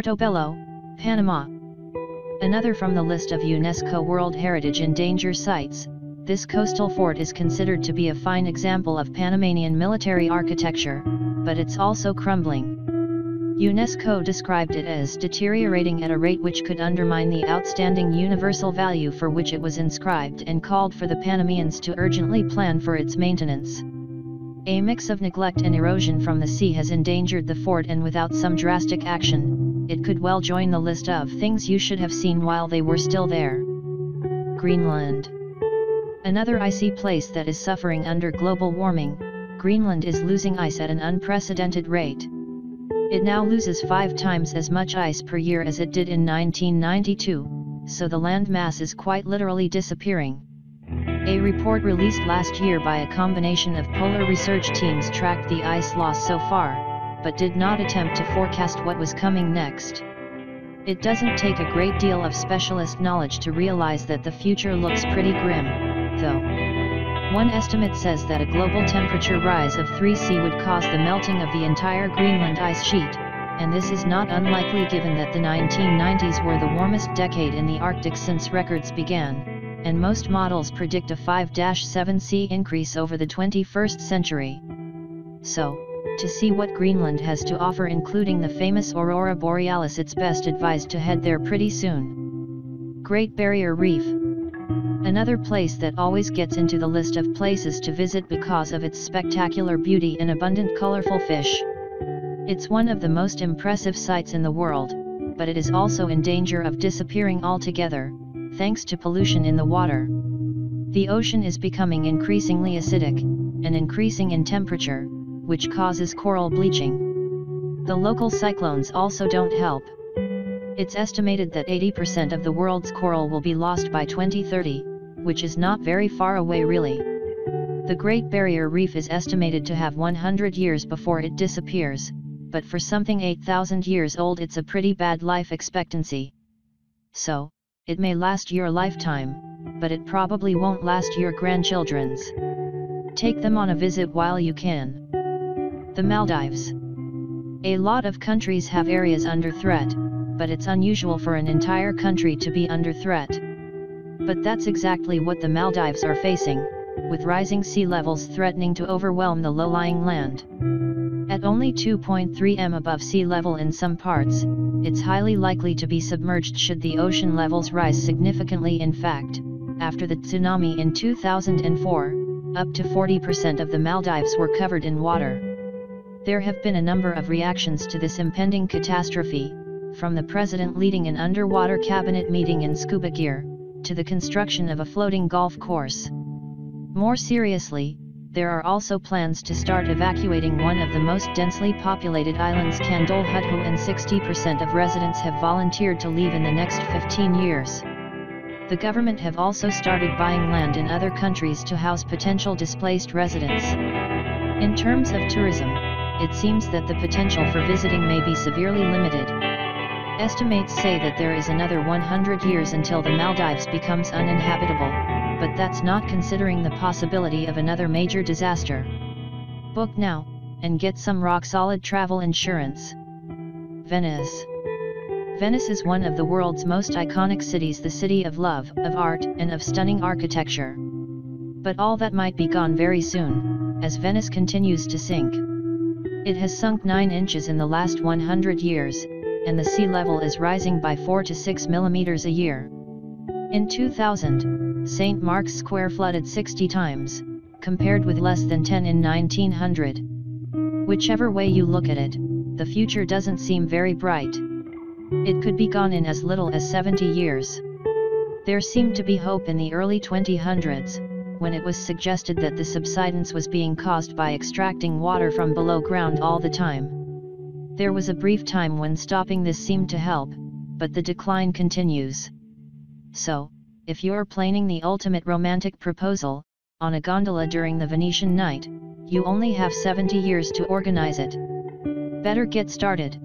Bello, Panama. Another from the list of UNESCO World Heritage in Danger Sites, this coastal fort is considered to be a fine example of Panamanian military architecture, but it's also crumbling. UNESCO described it as deteriorating at a rate which could undermine the outstanding universal value for which it was inscribed and called for the Panamanians to urgently plan for its maintenance. A mix of neglect and erosion from the sea has endangered the fort, and without some drastic action, it could well join the list of things you should have seen while they were still there. Greenland. Another icy place that is suffering under global warming, Greenland is losing ice at an unprecedented rate. It now loses 5 times as much ice per year as it did in 1992, so the land mass is quite literally disappearing. A report released last year by a combination of polar research teams tracked the ice loss so far, but did not attempt to forecast what was coming next. It doesn't take a great deal of specialist knowledge to realize that the future looks pretty grim, though. One estimate says that a global temperature rise of 3°C would cause the melting of the entire Greenland ice sheet, and this is not unlikely given that the 1990s were the warmest decade in the Arctic since records began, and most models predict a 5°-7°C increase over the 21st century. So, to see what Greenland has to offer, including the famous Aurora Borealis, it's best advised to head there pretty soon. Great Barrier Reef. Another place that always gets into the list of places to visit because of its spectacular beauty and abundant colorful fish. It's one of the most impressive sights in the world, but it is also in danger of disappearing altogether, thanks to pollution in the water. The ocean is becoming increasingly acidic, and increasing in temperature, which causes coral bleaching. The local cyclones also don't help. It's estimated that 80% of the world's coral will be lost by 2030, which is not very far away really. The Great Barrier Reef is estimated to have 100 years before it disappears, but for something 8,000 years old it's a pretty bad life expectancy. So, it may last your lifetime, but it probably won't last your grandchildren's. Take them on a visit while you can. The Maldives. A lot of countries have areas under threat, but it's unusual for an entire country to be under threat. But that's exactly what the Maldives are facing, with rising sea levels threatening to overwhelm the low-lying land. At only 2.3 m above sea level in some parts, it's highly likely to be submerged should the ocean levels rise significantly. In fact, after the tsunami in 2004, up to 40% of the Maldives were covered in water. There have been a number of reactions to this impending catastrophe, from the president leading an underwater cabinet meeting in scuba gear, to the construction of a floating golf course. More seriously, there are also plans to start evacuating one of the most densely populated islands, Kandolhuthu, and 60% of residents have volunteered to leave in the next 15 years. The government have also started buying land in other countries to house potential displaced residents. In terms of tourism, it seems that the potential for visiting may be severely limited. Estimates say that there is another 100 years until the Maldives becomes uninhabitable, but that's not considering the possibility of another major disaster. Book now, and get some rock-solid travel insurance. Venice. Venice is one of the world's most iconic cities, the city of love, of art, and of stunning architecture. But all that might be gone very soon, as Venice continues to sink. It has sunk 9 inches in the last 100 years, and the sea level is rising by 4 to 6 millimeters a year. In 2000, St. Mark's Square flooded 60 times, compared with less than 10 in 1900. Whichever way you look at it, the future doesn't seem very bright. It could be gone in as little as 70 years. There seemed to be hope in the early 2000s, when it was suggested that the subsidence was being caused by extracting water from below ground all the time. There was a brief time when stopping this seemed to help, but the decline continues. So, if you're planning the ultimate romantic proposal, on a gondola during the Venetian night, you only have 70 years to organize it. Better get started.